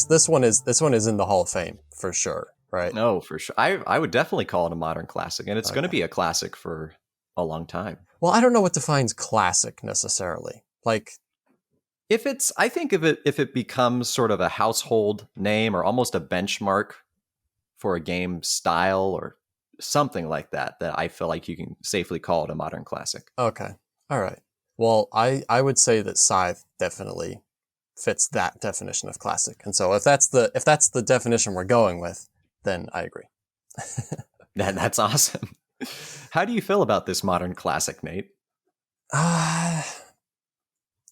this one is in the Hall of Fame for sure, right? No, for sure. I would definitely call it a modern classic, and it's going to be a classic for a long time. Well, I don't know what defines classic necessarily. Like, I think if it becomes sort of a household name or almost a benchmark for a game style or something like that, that I feel like you can safely call it a modern classic. okay, all right. Well, I would say that Scythe definitely fits that definition of classic, and so if that's the definition we're going with, then I agree. That's awesome. How do you feel about this modern classic, Nate?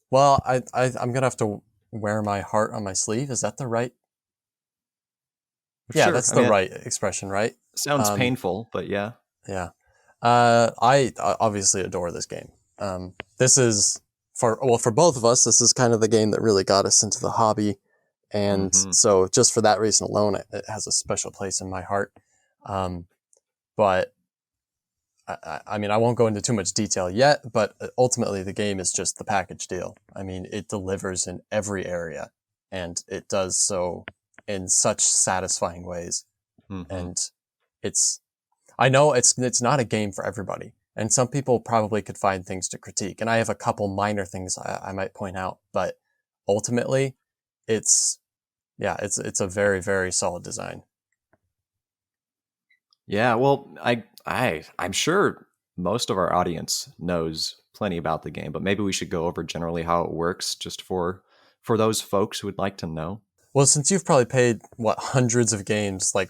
Well, I'm gonna have to wear my heart on my sleeve. Is that the right? Yeah, Sure. that's the right expression, right? Sounds painful, but yeah. Yeah. I obviously adore this game. This is for both of us. This is kind of the game that really got us into the hobby, and so just for that reason alone, it has a special place in my heart. But I mean, I won't go into too much detail yet, but ultimately the game is just the package deal. I mean, it delivers in every area, and it does so in such satisfying ways. And I know it's not a game for everybody, and some people probably could find things to critique, and I have a couple minor things I might point out, but ultimately it's a very, very solid design. Yeah, well, I'm sure most of our audience knows plenty about the game, but maybe we should go over generally how it works just for those folks who would like to know. Well, since you've probably played hundreds of games, like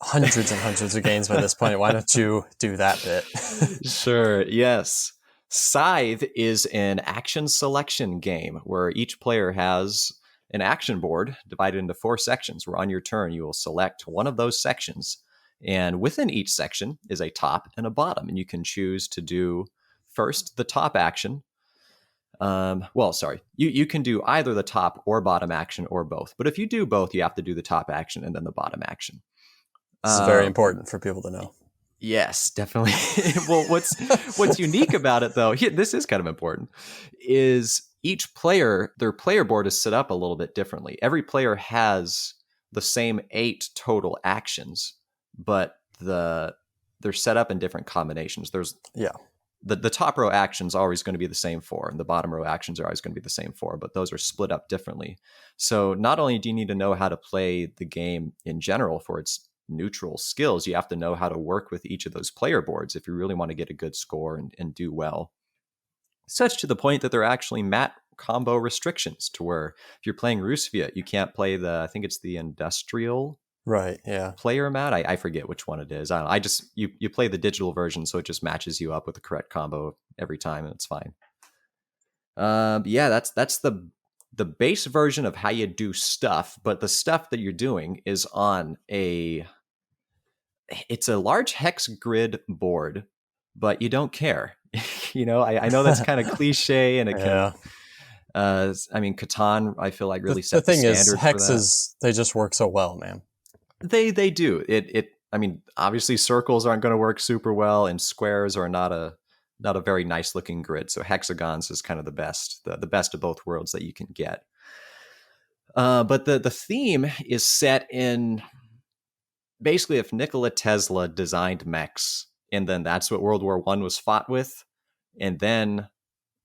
hundreds and hundreds of games by this point, why don't you do that bit? Sure, yes. Scythe is an action selection game where each player has an action board divided into 4 sections, where on your turn you will select one of those sections. And within each section is a top and a bottom, and you can choose to do first the top action. You can do either the top or bottom action or both. But if you do both, you have to do the top action and then the bottom action. This is very important for people to know. Yes, definitely. Well, what's unique about it, though, this is kind of important, is each player, their player board is set up a little bit differently. Every player has the same 8 total actions, but they're set up in different combinations. There's the top row actions are always going to be the same 4, and the bottom row actions are always going to be the same 4, but those are split up differently. So not only do you need to know how to play the game in general for its neutral skills, you have to know how to work with each of those player boards if you really want to get a good score and do well. Such to the point that there are actually mat combo restrictions, to where if you're playing Rusvia, you can't play I think it's the industrial player mat. I forget which one it is. I don't know. You play the digital version, so it just matches you up with the correct combo every time, and it's fine. That's the base version of how you do stuff, but the stuff that you're doing is on it's a large hex grid board, but you don't care. I know that's kind of cliche, and it can. I mean, Catan, I feel like really set the standard. The thing is, hexes, they just work so well, man. They do. I mean, obviously circles aren't going to work super well, and squares are not a very nice looking grid. So hexagons is kind of the best of both worlds that you can get. But the theme is set in basically if Nikola Tesla designed mechs, and then that's what World War I was fought with, and then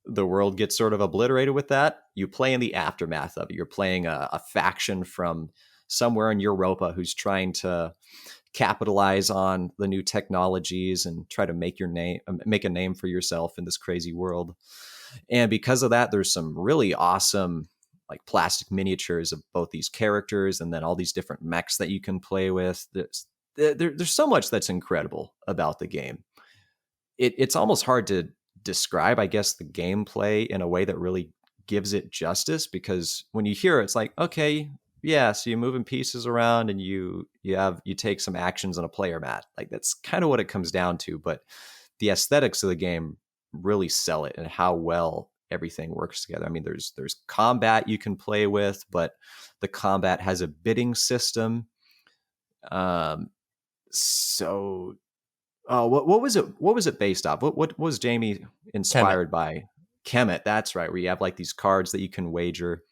the world gets sort of obliterated with that, you play in the aftermath of it. You're playing a faction from somewhere in Europa who's trying to capitalize on the new technologies and try to make a name for yourself in this crazy world. And because of that, there's some really awesome like plastic miniatures of both these characters, and then all these different mechs that you can play with. There's so much that's incredible about the game. It's almost hard to describe, I guess, the gameplay in a way that really gives it justice, because when you hear it, it's like, okay, yeah, so you're moving pieces around and you take some actions on a player mat. Like that's kind of what it comes down to. But the aesthetics of the game really sell it, and how well everything works together. I mean, there's combat you can play with, but the combat has a bidding system. What was it based off? What was Jamie inspired by? Kemet, that's right, where you have like these cards that you can wager.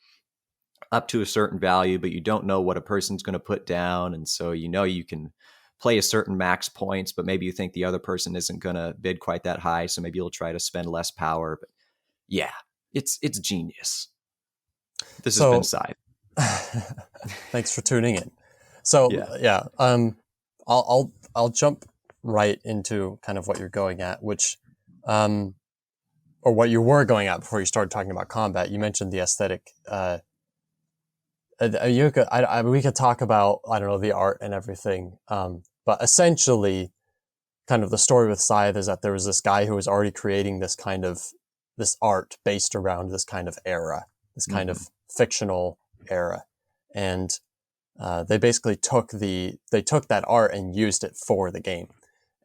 up to a certain value, but you don't know what a person's going to put down. And so, you can play a certain max points, but maybe you think the other person isn't going to bid quite that high. So maybe you'll try to spend less power. But yeah, it's genius. This has been Scythe. Thanks for tuning in. So yeah, I'll jump right into kind of what you're going at, which, or what you were going at before you started talking about combat. You mentioned the aesthetic. We could talk about, I don't know, the art and everything. But essentially, kind of the story with Scythe is that there was this guy who was already creating this art based around this kind of era, this kind of fictional era. And they basically took that art and used it for the game.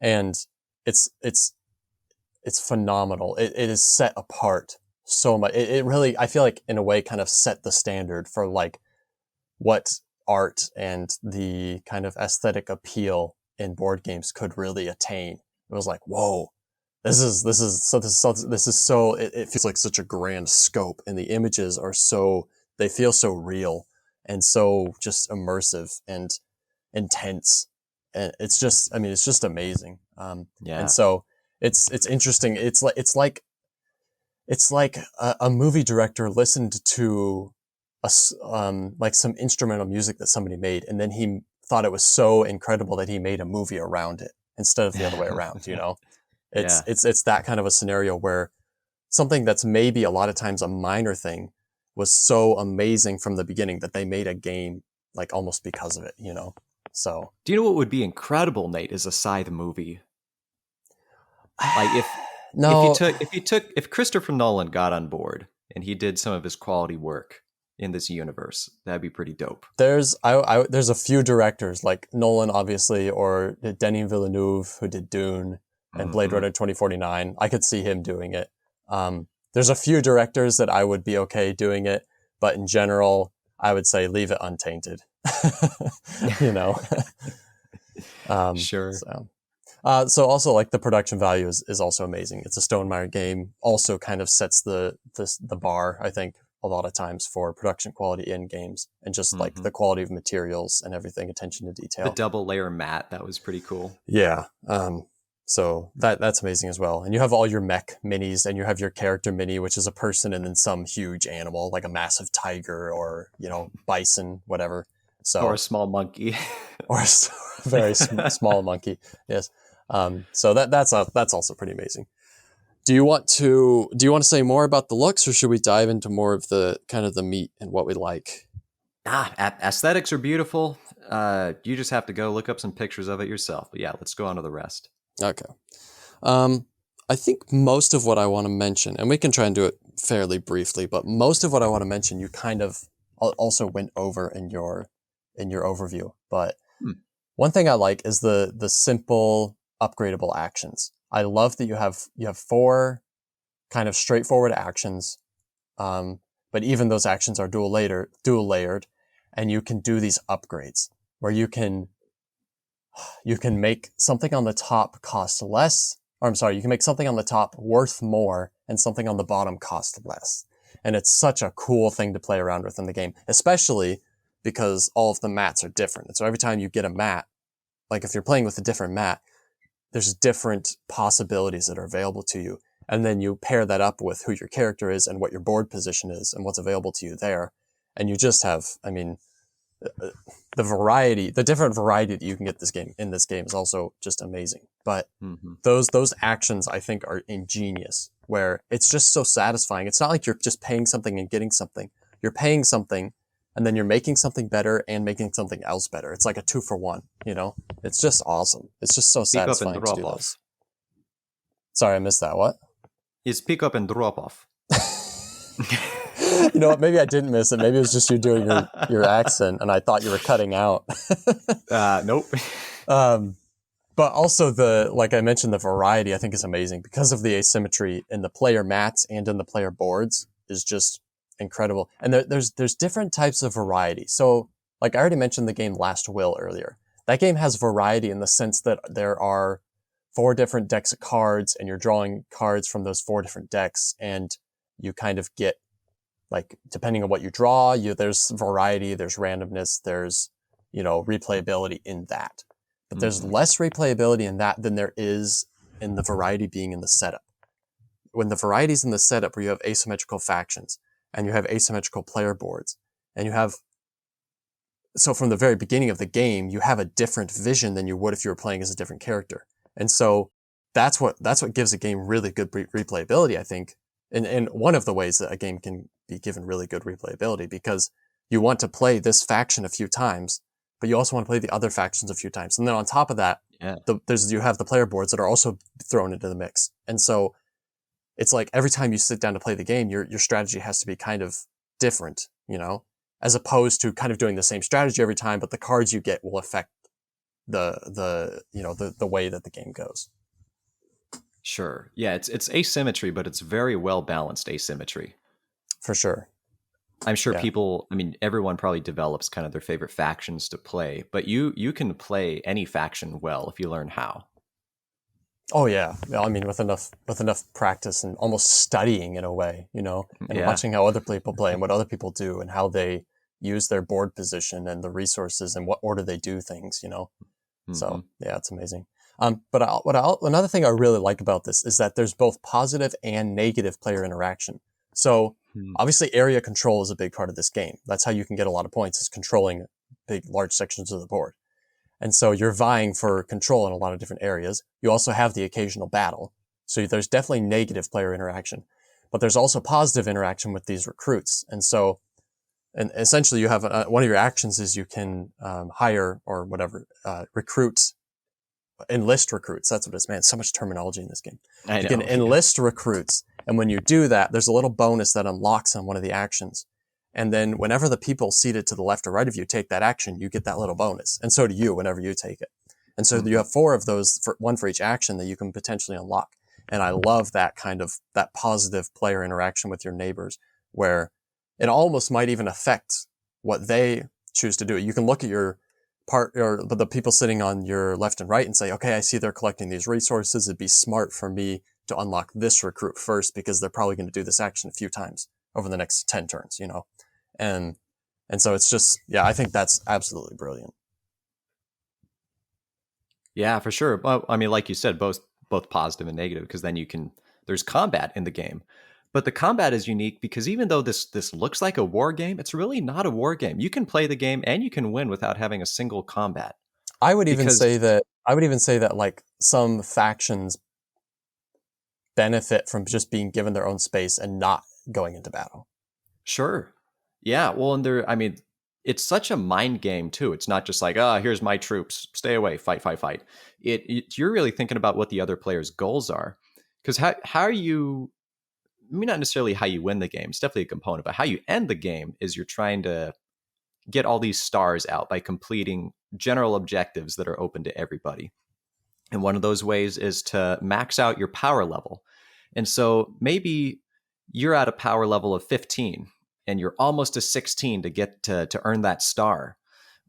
And it's phenomenal. It is set apart so much. It really, I feel like in a way kind of set the standard for like what art and the kind of aesthetic appeal in board games could really attain. It was like, whoa, it feels like such a grand scope, and the images they feel so real and so just immersive and intense. And it's just amazing. And so it's interesting. It's like a movie director listened to like some instrumental music that somebody made, and then he thought it was so incredible that he made a movie around it instead of the other way around. It's that kind of a scenario where something that's maybe a lot of times a minor thing was so amazing from the beginning that they made a game like almost because of it. So do you know what would be incredible, Nate, is a Scythe movie? Like if Christopher Nolan got on board and he did some of his quality work in this universe, that'd be pretty dope. There's a few directors like Nolan, obviously, or Denis Villeneuve, who did Dune and Blade Runner 2049. I could see him doing it. There's a few directors that I would be okay doing it, but in general, I would say leave it untainted. Sure. So also like the production value is also amazing. It's a Stonemaier game. Also kind of sets the bar, I think, a lot of times for production quality in games, and just like the quality of materials and everything, attention to detail. The double layer mat, that was pretty cool. Yeah. So that's amazing as well. And you have all your mech minis, and you have your character mini, which is a person and then some huge animal, like a massive tiger or, bison, whatever. Or a small monkey. Or a very small monkey. Yes. So that's also pretty amazing. Do you want to say more about the looks, or should we dive into more of the kind of the meat and what we like? Aesthetics are beautiful. You just have to go look up some pictures of it yourself. But yeah, let's go on to the rest. Okay. I think most of what I want to mention, and we can try and do it fairly briefly, but most of what I want to mention, you kind of also went over in your overview. But one thing I like is the simple upgradable actions. I love that you have 4 kind of straightforward actions, but even those actions are dual layered, and you can do these upgrades where you can make something on the top cost less, or I'm sorry, you can make something on the top worth more and something on the bottom cost less. And it's such a cool thing to play around with in the game, especially because all of the mats are different. And so every time you get a mat, like if you're playing with a different mat, there's different possibilities that are available to you. And then you pair that up with who your character is and what your board position is and what's available to you there. And you just have, the different variety that you can get in this game is also just amazing. But those actions, I think, are ingenious, where it's just so satisfying. It's not like you're just paying something and getting something. You're paying something, and then you're making something better and making something else better. It's like a 2-for-1, It's just awesome. It's just so satisfying to do this. Sorry, I missed that. What? It's pick up and drop off. You know what? Maybe I didn't miss it. Maybe it was just you doing your accent, and I thought you were cutting out. Nope. But also like I mentioned, the variety I think is amazing because of the asymmetry in the player mats and in the player boards is just incredible. And there's different types of variety. So like I already mentioned the game Last Will earlier. That game has variety in the sense that there are 4 different decks of cards, and you're drawing cards from those 4 different decks, and you kind of get like depending on what you draw, there's variety, there's randomness, there's, replayability in that. But there's less replayability in that than there is in the variety being in the setup. When the variety's in the setup where you have asymmetrical factions and you have asymmetrical player boards and so from the very beginning of the game, you have a different vision than you would if you were playing as a different character. And so that's what gives a game really good replayability, I think. And one of the ways that a game can be given really good replayability, because you want to play this faction a few times, but you also want to play the other factions a few times. And then on top of that, you have the player boards that are also thrown into the mix. And so it's like every time you sit down to play the game, your strategy has to be kind of different, as opposed to kind of doing the same strategy every time, but the cards you get will affect the way that the game goes. Sure. Yeah, it's asymmetry, but it's very well balanced asymmetry. For sure. I'm sure everyone probably develops kind of their favorite factions to play, but you can play any faction well if you learn how. Oh yeah. I mean, with enough practice and almost studying in a way, and watching how other people play and what other people do and how they use their board position and the resources and what order they do things, So yeah, it's amazing. But another thing I really like about this is that there's both positive and negative player interaction. So obviously area control is a big part of this game. That's how you can get a lot of points, is controlling large sections of the board. And so you're vying for control in a lot of different areas. You also have the occasional battle. So there's definitely negative player interaction, but there's also positive interaction with these recruits. And so, and essentially you have one of your actions is you can hire or whatever, enlist recruits. That's what it is, man. So much terminology in this game. You can enlist recruits. And when you do that, there's a little bonus that unlocks on one of the actions. And then whenever the people seated to the left or right of you take that action, you get that little bonus. And so do you whenever you take it. And so you have 4 of those, one for each action that you can potentially unlock. And I love that kind of, that positive player interaction with your neighbors, where it almost might even affect what they choose to do. You can look at your the people sitting on your left and right and say, okay, I see they're collecting these resources. It'd be smart for me to unlock this recruit first because they're probably going to do this action a few times over the next 10 turns, And so it's just, I think that's absolutely brilliant. Yeah, for sure. Well, I mean, like you said, both positive and negative, because then there's combat in the game. But the combat is unique because even though this looks like a war game, it's really not a war game. You can play the game and you can win without having a single combat. I would even say that like some factions benefit from just being given their own space and not going into battle. Sure. Yeah. Well, and it's such a mind game too. It's not just like, here's my troops, stay away, fight. You're really thinking about what the other player's goals are. Because how are you, not necessarily how you win the game, it's definitely a component, but how you end the game is you're trying to get all these stars out by completing general objectives that are open to everybody. And one of those ways is to max out your power level. And so maybe you're at a power level of 15 and you're almost to 16 to get to earn that star.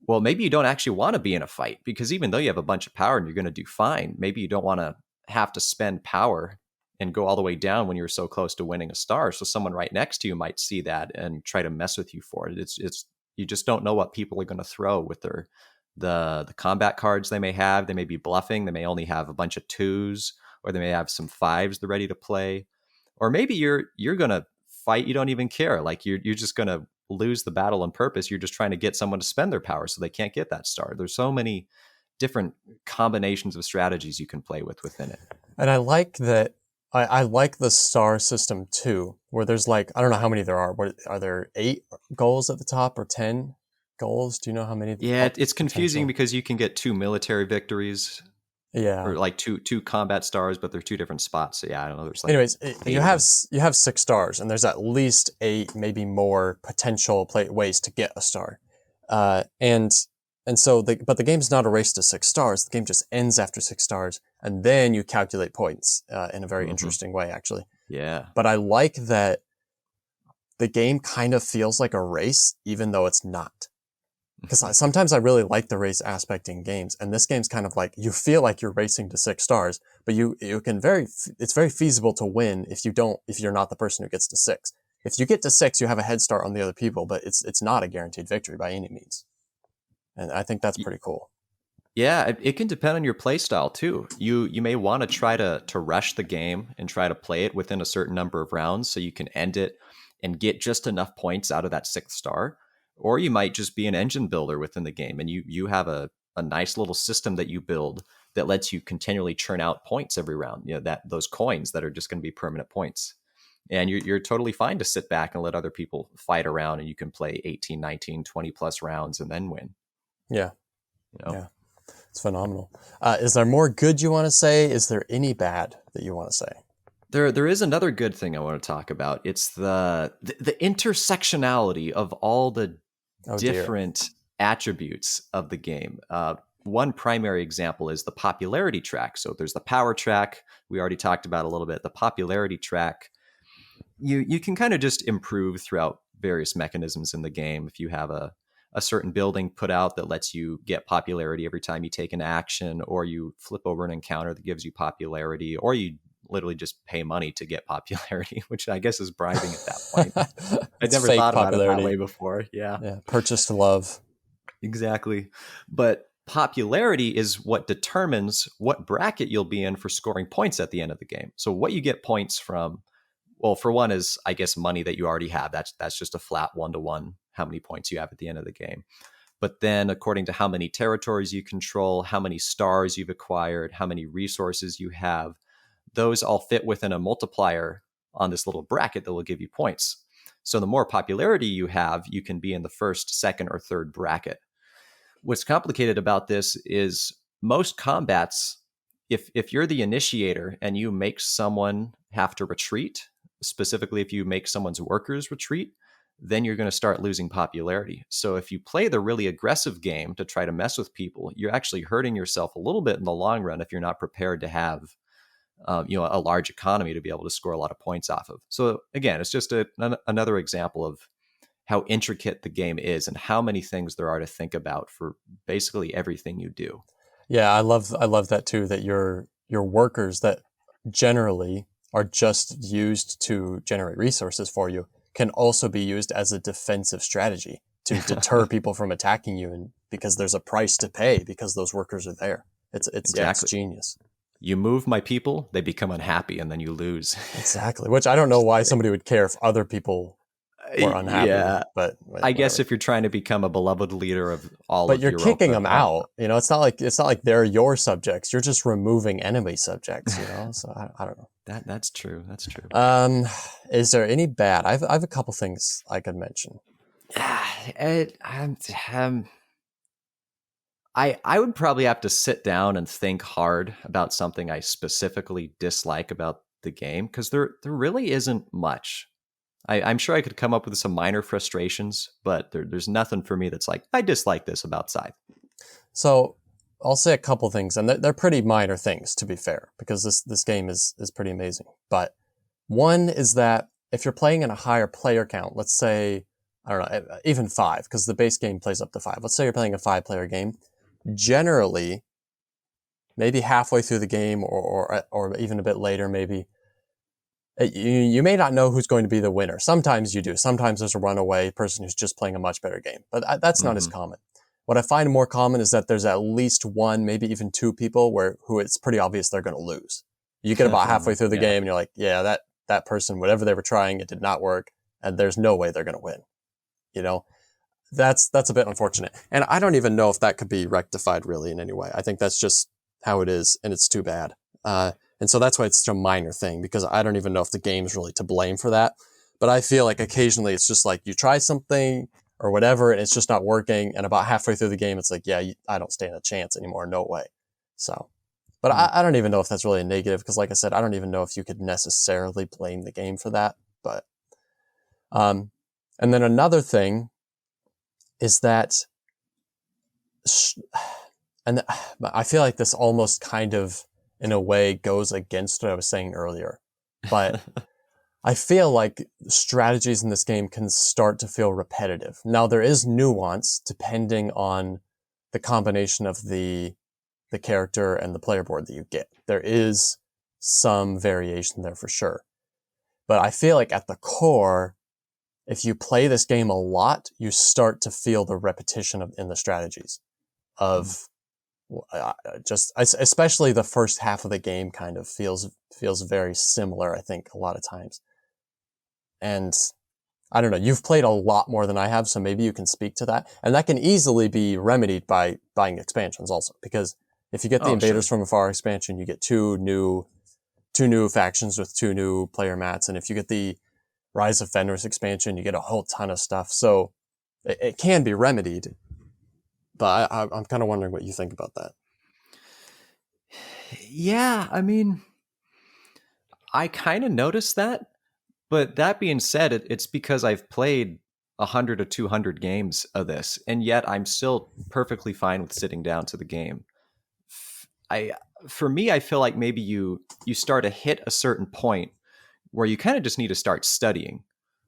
Well, maybe you don't actually want to be in a fight, because even though you have a bunch of power and you're going to do fine, maybe you don't want to have to spend power and go all the way down when you're so close to winning a star. So someone right next to you might see that and try to mess with you for it. It's you just don't know what people are going to throw with the combat cards they may have. They may be bluffing. They may only have a bunch of 2s, or they may have some 5s they're ready to play. Or maybe you're going to fight. You don't even care. Like you're just going to lose the battle on purpose. You're just trying to get someone to spend their power so they can't get that star. There's so many different combinations of strategies you can play within it. And I like that. I like the star system too, where there's like, I don't know how many there are. What, are there 8 goals at the top or 10 goals? Do you know how many? Yeah, it's confusing because you can get 2 military victories. Yeah. Or like two combat stars, but they're 2 different spots. So yeah, I don't know. There's like, anyways, you have 6 stars, and there's at least 8, maybe more potential ways to get a star. And so but the game's not a race to 6 stars. The game just ends after 6 stars, and then you calculate points in a very interesting way, actually. Yeah. But I like that the game kind of feels like a race, even though it's not. Because sometimes I really like the race aspect in games, and this game's kind of like, you feel like you're racing to 6 stars, but it's very feasible to win if you're not the person who gets to 6. if you get to 6, you have a head start on the other people, but it's not a guaranteed victory by any means. And I think that's pretty cool. Yeah, it can depend on your play style too. You may want to try to rush the game and try to play it within a certain number of rounds so you can end it and get just enough points out of that 6th star. Or you might just be an engine builder within the game and you have a nice little system that you build that lets you continually churn out points every round. That those coins that are just going to be permanent points. And you're totally fine to sit back and let other people fight around, and you can play 18, 19, 20 plus rounds and then win. Yeah. Yeah. It's phenomenal. Is there more good you want to say? Is there any bad that you want to say? There is another good thing I want to talk about. It's the intersectionality of all the different attributes of the game. One primary example is the popularity track. So there's the power track. We already talked about a little bit. The popularity track. You can kind of just improve throughout various mechanisms in the game. If you have a certain building put out that lets you get popularity every time you take an action, or you flip over an encounter that gives you popularity, or you literally just pay money to get popularity, which I guess is bribing at that point. I never thought about it that way before. Yeah. Purchase to love. Exactly. But popularity is what determines what bracket you'll be in for scoring points at the end of the game. So what you get points from, well, for one is, I guess, money that you already have. That's just a flat 1-to-1, how many points you have at the end of the game. But then according to how many territories you control, how many stars you've acquired, how many resources you have, those all fit within a multiplier on this little bracket that will give you points. So the more popularity you have, you can be in the first, second, or third bracket. What's complicated about this is most combats, if you're the initiator and you make someone have to retreat, specifically if you make someone's workers retreat, then you're going to start losing popularity. So if you play the really aggressive game to try to mess with people, you're actually hurting yourself a little bit in the long run if you're not prepared to have a large economy to be able to score a lot of points off of. So again, it's just another example of how intricate the game is and how many things there are to think about for basically everything you do. Yeah, I love that too, that your workers that generally are just used to generate resources for you can also be used as a defensive strategy to deter people from attacking you, and because there's a price to pay because those workers are there. It's genius. You move my people, they become unhappy, and then you lose. Exactly. Which I don't know why somebody would care if other people were unhappy. Yeah, but I guess if you're trying to become a beloved leader of all, but you're kicking them out. It's not like they're your subjects. You're just removing enemy subjects. So I don't know. That's true. That's true. Is there any bad? I've a couple things I could mention. I would probably have to sit down and think hard about something I specifically dislike about the game, because there really isn't much. I'm sure I could come up with some minor frustrations, but there's nothing for me that's like, I dislike this about Scythe. So I'll say a couple things, and they're pretty minor things, to be fair, because this game is pretty amazing. But one is that if you're playing in a higher player count, let's say, I don't know, even 5, because the base game plays up to 5. Let's say you're playing a 5-player game. Generally, maybe halfway through the game or even a bit later, maybe, you may not know who's going to be the winner. Sometimes you do. Sometimes there's a runaway person who's just playing a much better game. But that's not as common. What I find more common is that there's at least one, maybe even 2 people who it's pretty obvious they're going to lose. You get about halfway through the game and you're like, yeah, that person, whatever they were trying, it did not work. And there's no way they're going to win. That's a bit unfortunate. And I don't even know if that could be rectified really in any way. I think that's just how it is, and it's too bad. And so that's why it's such a minor thing, because I don't even know if the game's really to blame for that. But I feel like occasionally it's just like you try something or whatever and it's just not working. And about halfway through the game, it's like, I don't stand a chance anymore. No way. So, but I don't even know if that's really a negative, because like I said, I don't even know if you could necessarily blame the game for that. But, and then another thing is that, and I feel like this almost kind of, in a way, goes against what I was saying earlier. But I feel like strategies in this game can start to feel repetitive. Now, there is nuance depending on the combination of the character and the player board that you get. There is some variation there for sure. But I feel like at the core, if you play this game a lot, you start to feel the repetition in the strategies of especially the first half of the game kind of feels very similar, I think, a lot of times. And I don't know, you've played a lot more than I have, so maybe you can speak to that. And that can easily be remedied by buying expansions also, because if you get the Invaders from Afar expansion, you get two new factions with 2 new player mats. And if you get the Rise of Fenris expansion, you get a whole ton of stuff. So it can be remedied. But I'm kind of wondering what you think about that. Yeah, I mean, I kind of noticed that. But that being said, it's because I've played 100 or 200 games of this, and yet I'm still perfectly fine with sitting down to the game. For me, I feel like maybe you start to hit a certain point where you kind of just need to start studying.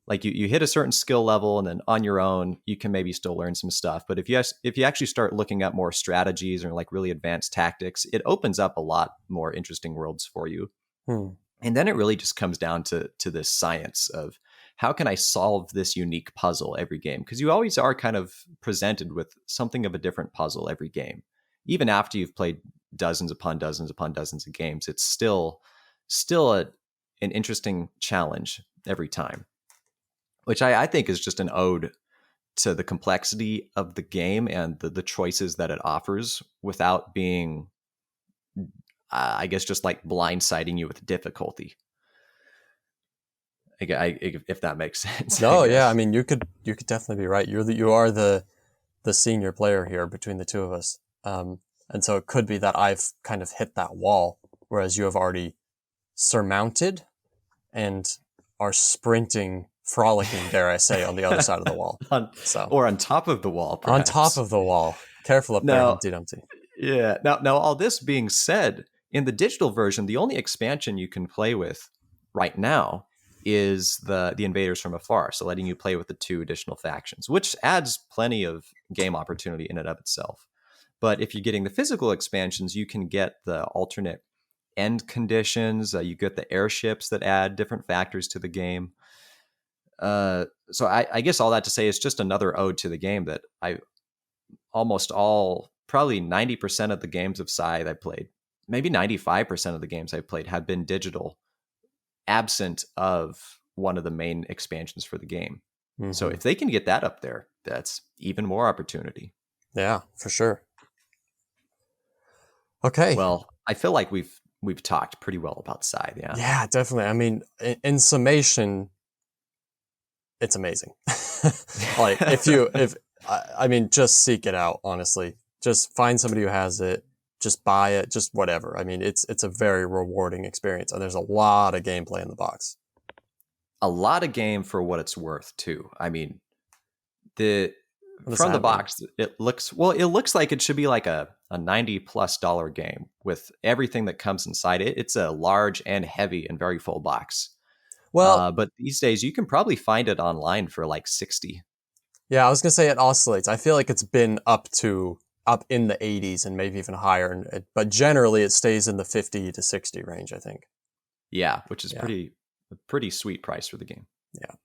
Like you hit a certain skill level, and then on your own, you can maybe still learn some stuff. But if you actually start looking at more strategies or like really advanced tactics, it opens up a lot more interesting worlds for you. And then it really just comes down to this science of how can I solve this unique puzzle every game? Because you always are kind of presented with something of a different puzzle every game. Even after you've played dozens upon dozens upon dozens of games, it's still an interesting challenge every time, which I think is just an ode to the complexity of the game and the choices that it offers without being, I guess, just like blindsiding you with difficulty. If that makes sense. No, yeah, I mean, you could definitely be right. You are the senior player here between the two of us, and so it could be that I've kind of hit that wall, whereas you have already surmounted and are sprinting, frolicking, dare I say, on the other side of the wall. Or on top of the wall, perhaps. On top of the wall. Careful up there, Humpty Dumpty. Yeah. Now, all this being said, in the digital version, the only expansion you can play with right now is the Invaders from Afar, so letting you play with the 2 additional factions, which adds plenty of game opportunity in and of itself. But if you're getting the physical expansions, you can get the alternate end conditions. You get the airships that add different factors to the game. So I guess all that to say is just another ode to the game that probably 90% of the games of Scythe I played, maybe 95% of the games I played have been digital, absent of one of the main expansions for the game. Mm-hmm. So if they can get that up there, that's even more opportunity. Yeah, for sure. Okay. Well, I feel like we've talked pretty well about Scythe. Yeah. Yeah, definitely. I mean, in summation, it's amazing. Like I mean, just seek it out, honestly. Just find somebody who has it, just buy it, just whatever. I mean, it's a very rewarding experience, and there's a lot of gameplay in the box. A lot of game for what it's worth, too. I mean, from the box, it looks like it should be like a $90+ game with everything that comes inside it. It's a large and heavy and very full box. Well, but these days you can probably find it online for like $60. Yeah, I was gonna say it oscillates. I feel like it's been up in the 80s and maybe even higher, but generally it stays in the 50 to 60 range, I think. Yeah, which is pretty sweet price for the game. Yeah.